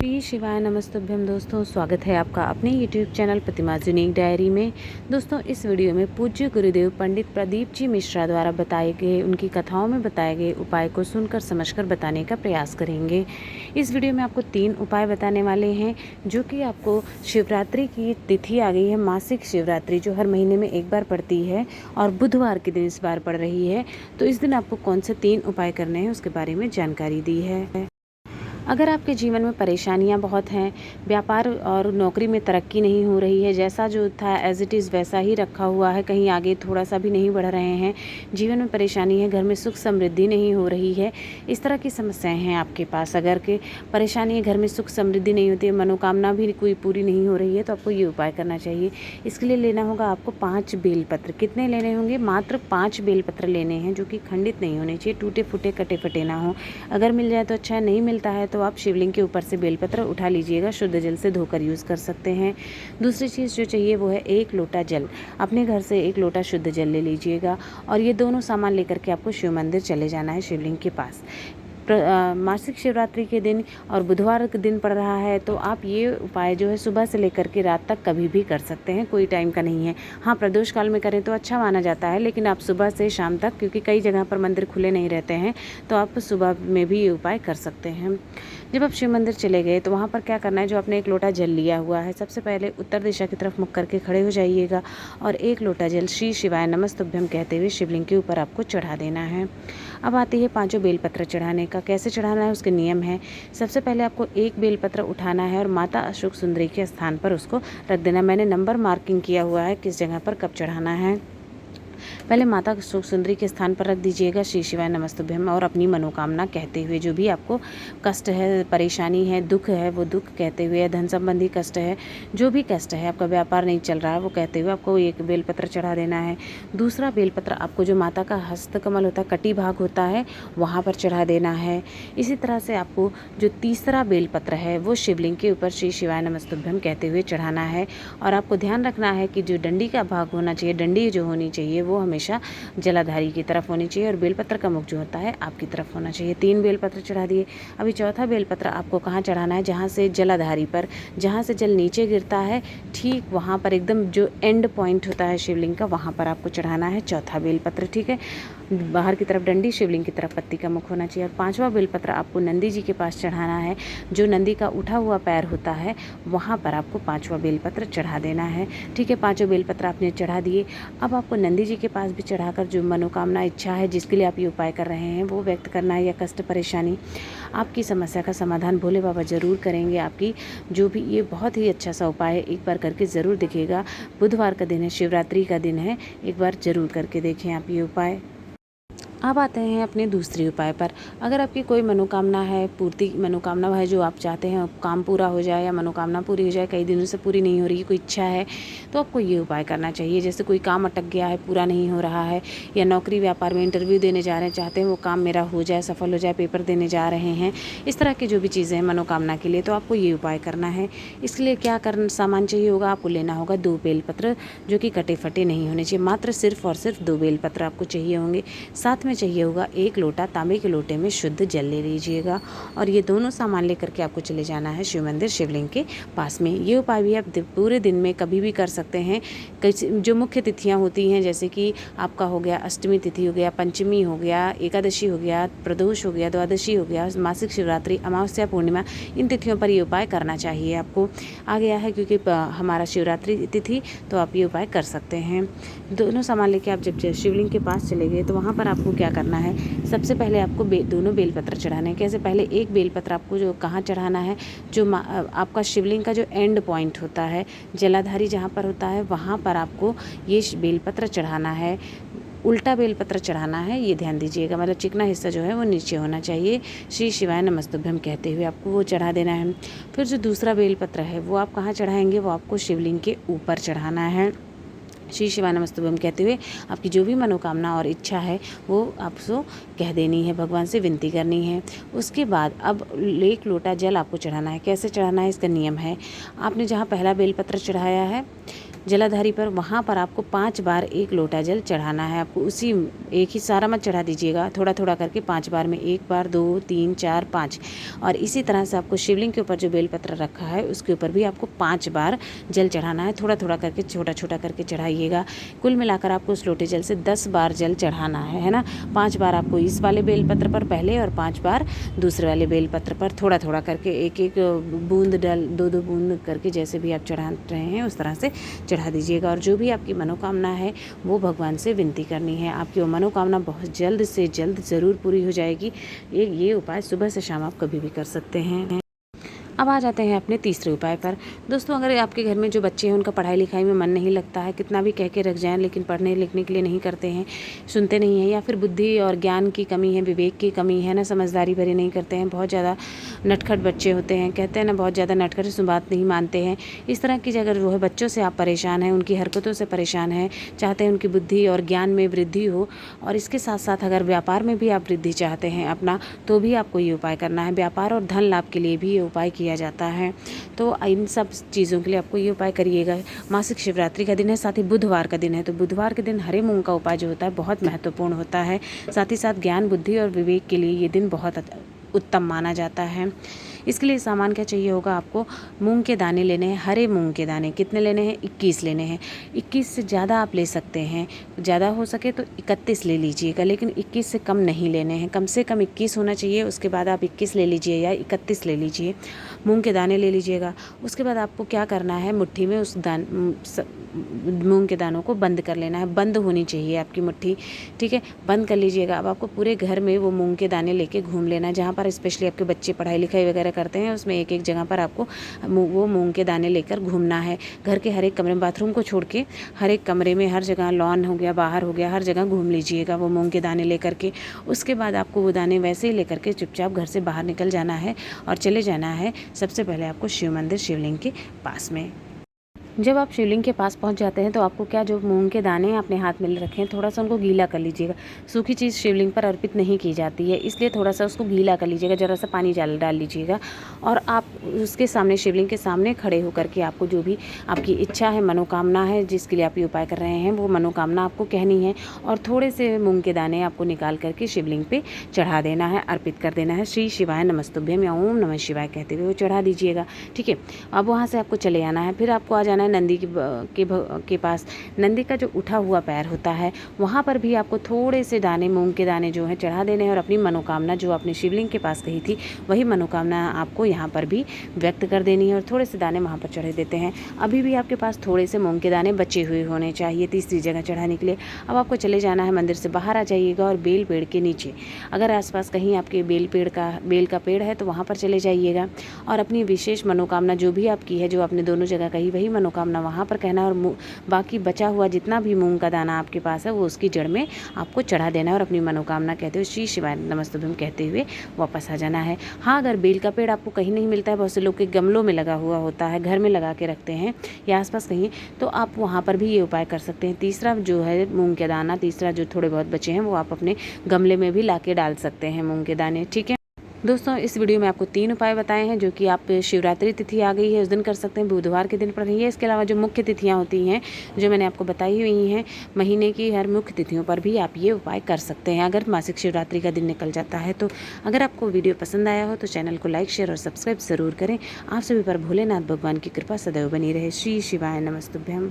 श्री शिवाय नमस्तुभ्यम। दोस्तों, स्वागत है आपका अपने YouTube चैनल प्रतिमाज़ यूनिक डायरी में। दोस्तों, इस वीडियो में पूज्य गुरुदेव पंडित प्रदीप जी मिश्रा द्वारा बताए गए उनकी कथाओं में बताए गए उपाय को सुनकर समझकर बताने का प्रयास करेंगे। इस वीडियो में आपको 3 उपाय बताने वाले हैं, जो कि आपको शिवरात्रि की तिथि आ गई है, मासिक शिवरात्रि जो हर महीने में एक बार पड़ती है और बुधवार के दिन इस बार पड़ रही है। तो इस दिन आपको कौन से 3 उपाय करने हैं उसके बारे में जानकारी दी है। अगर आपके जीवन में परेशानियां बहुत हैं, व्यापार और नौकरी में तरक्की नहीं हो रही है, जैसा जो था एज़ इट इज़ वैसा ही रखा हुआ है, कहीं आगे थोड़ा सा भी नहीं बढ़ रहे हैं, जीवन में परेशानी है, घर में सुख समृद्धि नहीं हो रही है, इस तरह की समस्याएं हैं आपके पास। अगर के परेशानी है, घर में सुख समृद्धि नहीं होती है, मनोकामना भी कोई पूरी नहीं हो रही है, तो आपको ये उपाय करना चाहिए। इसके लिए लेना होगा आपको 5 बेलपत्र। कितने लेने होंगे? मात्र 5 बेलपत्र लेने हैं, जो कि खंडित नहीं होने चाहिए, टूटे फूटे कटे फटे ना हो। अगर मिल जाए तो अच्छा है, नहीं मिलता है तो आप शिवलिंग के ऊपर से बेलपत्र उठा लीजिएगा, शुद्ध जल से धोकर यूज़ कर सकते हैं। दूसरी चीज़ जो चाहिए वो है 1 लोटा जल। अपने घर से 1 लोटा शुद्ध जल ले लीजिएगा और ये दोनों सामान लेकर के आपको शिव मंदिर चले जाना है, शिवलिंग के पास। मासिक शिवरात्रि के दिन और बुधवार के दिन पड़ रहा है, तो आप ये उपाय जो है सुबह से लेकर के रात तक कभी भी कर सकते हैं, कोई टाइम का नहीं है। हाँ, प्रदोष काल में करें तो अच्छा माना जाता है, लेकिन आप सुबह से शाम तक, क्योंकि कई जगह पर मंदिर खुले नहीं रहते हैं, तो आप सुबह में भी ये उपाय कर सकते हैं। जब आप शिव मंदिर चले गए तो वहाँ पर क्या करना है, जो आपने 1 लोटा जल लिया हुआ है, सबसे पहले उत्तर दिशा की तरफ मुख करके खड़े हो जाइएगा और 1 लोटा जल श्री शिवाय नमस्तुभ्यम कहते हुए शिवलिंग के ऊपर आपको चढ़ा देना है। अब आती है 5 बेलपत्र चढ़ाने का। कैसे चढ़ाना है उसके नियम है। सबसे पहले आपको 1 बेलपत्र उठाना है और माता अशोक सुंदरी के स्थान पर उसको रख देना। मैंने नंबर मार्किंग किया हुआ है किस जगह पर कब चढ़ाना है। पहले माता अशोक सुंदरी के स्थान पर रख दीजिएगा श्री शिवाय नमस्तुभ्यम और अपनी मनोकामना कहते हुए, जो भी आपको कष्ट है, परेशानी है, दुख है, वो दुख कहते हुए, धन संबंधी कष्ट है, जो भी कष्ट है, आपका व्यापार नहीं चल रहा है, वो कहते हुए आपको 1 बेलपत्र चढ़ा देना है। दूसरा बेलपत्र आपको जो माता का हस्तकमल होता है, कटी भाग होता है, वहाँ पर चढ़ा देना है। इसी तरह से आपको जो तीसरा बेलपत्र है वो शिवलिंग के ऊपर श्री शिवाय नमस्तुभ्यम कहते हुए चढ़ाना है। और आपको ध्यान रखना है कि जो डंडी का भाग होना चाहिए, डंडी जो होनी चाहिए वो हमेशा जलाधारी की तरफ होनी चाहिए और बेलपत्र का मुख जो होता है आपकी तरफ होना चाहिए। 3 बेलपत्र चढ़ा दिए। अभी चौथा बेलपत्र आपको कहाँ चढ़ाना है? जहाँ से जलाधारी पर, जहाँ से जल नीचे गिरता है, ठीक वहाँ पर एकदम जो एंड पॉइंट होता है शिवलिंग का, वहाँ पर आपको चढ़ाना है चौथा बेलपत्र। ठीक है, बाहर की तरफ डंडी, शिवलिंग की तरफ पत्ती का मुख होना चाहिए। और 5वां बेलपत्र आपको नंदी जी के पास चढ़ाना है। जो नंदी का उठा हुआ पैर होता है, वहाँ पर आपको 5वां बेलपत्र चढ़ा देना है। ठीक है, 5 बेलपत्र आपने चढ़ा दिए। अब आपको नंदी जी के पास भी चढ़ाकर जो मनोकामना, इच्छा है जिसके लिए आप ये उपाय कर रहे हैं, वो व्यक्त करना है, या कष्ट परेशानी, आपकी समस्या का समाधान भोले बाबा ज़रूर करेंगे। आपकी जो भी, ये बहुत ही अच्छा सा उपाय है, एक बार करके ज़रूर देखिएगा। बुधवार का दिन है, शिवरात्रि का दिन है, एक बार ज़रूर करके देखें आप ये उपाय। अब आते हैं अपने दूसरे उपाय पर। अगर आपकी कोई मनोकामना है, पूर्ति मनोकामना है, जो आप चाहते हैं काम पूरा हो जाए या मनोकामना पूरी हो जाए, कई दिनों से पूरी नहीं हो रही है, कोई इच्छा है, तो आपको ये उपाय करना चाहिए। जैसे कोई काम अटक गया है, पूरा नहीं हो रहा है, या नौकरी व्यापार में इंटरव्यू देने जा रहे हैं, चाहते हैं वो काम मेरा हो जाए, सफल हो जाए, पेपर देने जा रहे हैं, इस तरह की जो भी चीज़ें हैं मनोकामना के लिए, तो आपको ये उपाय करना है। इसके लिए क्या करना, सामान चाहिए होगा, आपको लेना होगा 2 बेलपत्र, जो कि कटे फटे नहीं होने चाहिए। मात्र सिर्फ और सिर्फ 2 बेलपत्र आपको चाहिए होंगे। साथ में चाहिए होगा 1 लोटा तांबे के लोटे में शुद्ध जल ले लीजिएगा और ये दोनों सामान लेकर के आपको चले जाना है शिव मंदिर, शिवलिंग के पास में। ये उपाय भी आप पूरे दिन में कभी भी कर सकते हैं। जो मुख्य तिथियां होती हैं, जैसे कि आपका हो गया अष्टमी तिथि हो गया, पंचमी हो गया, एकादशी हो गया, प्रदोष हो गया, द्वादशी हो गया, मासिक शिवरात्रि, अमावस्या, पूर्णिमा, इन तिथियों पर ये उपाय करना चाहिए आपको। आ गया है क्योंकि हमारा शिवरात्रि तिथि, तो आप ये उपाय कर सकते हैं। दोनों सामान लेके आप जब शिवलिंग के पास चले गए तो वहाँ पर आपको क्या करना है, सबसे पहले आपको दोनों बेलपत्र चढ़ाने हैं। कैसे? पहले 1 बेलपत्र आपको जो कहाँ चढ़ाना है, जो आपका शिवलिंग का जो एंड पॉइंट होता है, जलाधारी जहाँ पर होता है, वहाँ पर आपको ये बेलपत्र चढ़ाना है। उल्टा बेलपत्र चढ़ाना है, ये ध्यान दीजिएगा, मतलब चिकना हिस्सा जो है वो नीचे होना चाहिए। श्री शिवाय नमस्तुभ्यम कहते हुए आपको वो चढ़ा देना है। फिर जो दूसरा बेलपत्र है वो आप कहाँ चढ़ाएंगे, वो आपको शिवलिंग के ऊपर चढ़ाना है। श्री शिवाय नमस्तुभ्यम कहते हुए आपकी जो भी मनोकामना और इच्छा है वो आपको कह देनी है, भगवान से विनती करनी है। उसके बाद अब 1 लोटा जल आपको चढ़ाना है। कैसे चढ़ाना है, इसका नियम है। आपने जहाँ पहला बेलपत्र चढ़ाया है, जलाधारी पर, वहाँ पर आपको 5 बार 1 लोटा जल चढ़ाना है। आपको उसी एक ही सारा मत चढ़ा दीजिएगा, थोड़ा थोड़ा करके 5 बार में, 1 बार, 2, 3, 4, 5। और इसी तरह से आपको शिवलिंग के ऊपर जो बेलपत्र रखा है उसके ऊपर भी आपको 5 बार जल चढ़ाना है। थोड़ा थोड़ा करके, छोटा छोटा करके चढ़ाइएगा। कुल मिलाकर आपको उस लोटे जल से 10 बार जल चढ़ाना है ना। 5 बार आपको इस वाले बेलपत्र पर पहले और 5 बार दूसरे वाले बेलपत्र पर, थोड़ा थोड़ा करके एक एक बूंद डल, 2-2 बूंद करके जैसे भी आप चढ़ा रहे हैं उस तरह से चढ़ा दीजिएगा। और जो भी आपकी मनोकामना है वो भगवान से विनती करनी है। आपकी वो मनोकामना बहुत जल्द से जल्द ज़रूर पूरी हो जाएगी। ये उपाय सुबह से शाम आप कभी भी कर सकते हैं। अब आ जाते हैं अपने तीसरे उपाय पर। दोस्तों, अगर आपके घर में जो बच्चे हैं उनका पढ़ाई लिखाई में मन नहीं लगता है, कितना भी कह के रख जाएं लेकिन पढ़ने लिखने के लिए नहीं करते हैं, सुनते नहीं हैं, या फिर बुद्धि और ज्ञान की कमी है, विवेक की कमी है ना, समझदारी भरी नहीं करते हैं, बहुत ज़्यादा नटखट बच्चे होते हैं, कहते हैं ना बहुत ज़्यादा नटखट, सुन बात नहीं मानते हैं, इस तरह की अगर वो है बच्चों से आप परेशान हैं, उनकी हरकतों से परेशान हैं, चाहते हैं उनकी बुद्धि और ज्ञान में वृद्धि हो, और इसके साथ साथ अगर व्यापार में भी आप वृद्धि चाहते हैं अपना, तो भी आपको ये उपाय करना है। व्यापार और धन लाभ के लिए भी ये उपाय किया जाता है। तो इन सब चीज़ों के लिए आपको ये उपाय करिएगा। मासिक शिवरात्रि का दिन है, साथ ही बुधवार का दिन है, तो बुधवार के दिन हरे मूंग का उपाय जो होता है बहुत महत्वपूर्ण होता है। साथ ही साथ ज्ञान, बुद्धि और विवेक के लिए ये दिन बहुत उत्तम माना जाता है। इसके लिए सामान क्या चाहिए होगा आपको, मूंग के दाने लेने हैं, हरे मूंग के दाने। कितने लेने हैं? 21 लेने हैं। 21 से ज़्यादा आप ले सकते हैं, ज़्यादा हो सके तो 31 ले लीजिएगा, लेकिन 21 से कम नहीं लेने हैं। कम से कम 21 होना चाहिए, उसके बाद आप 21 ले लीजिए या 31 ले लीजिए। मूंग के दाने ले लीजिएगा। उसके बाद आपको क्या करना है, मुट्ठी में उस मूंग के दानों को बंद कर लेना है। बंद होनी चाहिए आपकी मुट्ठी, ठीक है, बंद कर लीजिएगा। अब आपको पूरे घर में वो मूंग के दाने लेके घूम लेना है। जहाँ पर स्पेशली आपके बच्चे पढ़ाई लिखाई वगैरह करते हैं उसमें एक एक जगह पर आपको वो मूंग के दाने लेकर घूमना है। घर के हर एक कमरे में, बाथरूम को छोड़ के हर एक कमरे में, हर जगह, लॉन हो गया, बाहर हो गया, हर जगह घूम लीजिएगा वो मूंग के दाने लेकर के। उसके बाद आपको वो दाने वैसे ही लेकर के चुपचाप घर से बाहर निकल जाना है और चले जाना है सबसे पहले आपको शिव मंदिर, शिवलिंग के पास में। जब आप शिवलिंग के पास पहुंच जाते हैं तो आपको क्या, जो मूंग के दाने अपने हाथ में रखे हैं थोड़ा सा उनको गीला कर लीजिएगा। सूखी चीज़ शिवलिंग पर अर्पित नहीं की जाती है, इसलिए थोड़ा सा उसको गीला कर लीजिएगा, ज़रा सा पानी डाल लीजिएगा। और आप उसके सामने, शिवलिंग के सामने खड़े होकर के आपको जो भी आपकी इच्छा है, मनोकामना है जिसके लिए आप ये उपाय कर रहे हैं, वो मनोकामना आपको कहनी है। और थोड़े से मूंग के दाने आपको निकाल करके शिवलिंग पर चढ़ा देना है, अर्पित कर देना है। श्री शिवाय नमस्तुभ्यम या ओम नमः शिवाय कहते हुए वो चढ़ा दीजिएगा, ठीक है। अब वहाँ से आपको चले आना है, फिर आपको आ जाना है नंदी के पास। नंदी का जो उठा हुआ पैर होता है वहाँ पर भी आपको थोड़े से दाने, मूंग के दाने जो हैं चढ़ा देने हैं, और अपनी मनोकामना जो आपने शिवलिंग के पास कही थी वही मनोकामना आपको यहाँ पर भी व्यक्त कर देनी है, और थोड़े से दाने वहाँ पर चढ़े देते हैं। अभी भी आपके पास थोड़े से मूंग के दाने बचे हुए होने चाहिए तीसरी जगह चढ़ाने के लिए। अब आपको चले जाना है, मंदिर से बाहर आ जाइएगा और बेल पेड़ के नीचे, अगर आसपास कहीं आपके बेल का पेड़ है तो वहाँ पर चले जाइएगा, और अपनी विशेष मनोकामना जो भी आपकी है, जो आपने दोनों जगह कही, वही मनोकामना वहाँ पर कहना है। और बाकी बचा हुआ जितना भी मूंग का दाना आपके पास है वो उसकी जड़ में आपको चढ़ा देना है, और अपनी मनोकामना कहते हुए श्री शिवाय नमस्तुभ्यम कहते हुए वापस आ जाना है। हाँ, अगर बेल का पेड़ आपको कहीं नहीं मिलता है, बहुत से लोग के गमलों में लगा हुआ होता है, घर में लगा के रखते हैं या आसपास कहीं, तो आप वहाँ पर भी ये उपाय कर सकते हैं। तीसरा जो है मूंग के दाना, तीसरा जो थोड़े बहुत बचे हैं वो आप अपने गमले में भी ला के डाल सकते हैं मूंग के दाने, ठीक है। दोस्तों, इस वीडियो में आपको 3 उपाय बताए हैं जो कि आप शिवरात्रि तिथि आ गई है उस दिन कर सकते हैं, बुधवार के दिन पर रही है। इसके अलावा जो मुख्य तिथियां होती हैं जो मैंने आपको बताई हुई हैं महीने की, हर मुख्य तिथियों पर भी आप ये उपाय कर सकते हैं अगर मासिक शिवरात्रि का दिन निकल जाता है तो। अगर आपको वीडियो पसंद आया हो तो चैनल को लाइक, शेयर और सब्सक्राइब ज़रूर करें। आप सभी पर भोलेनाथ भगवान की कृपा सदैव बनी रहे। श्री शिवाय नमस्तुभ्यम।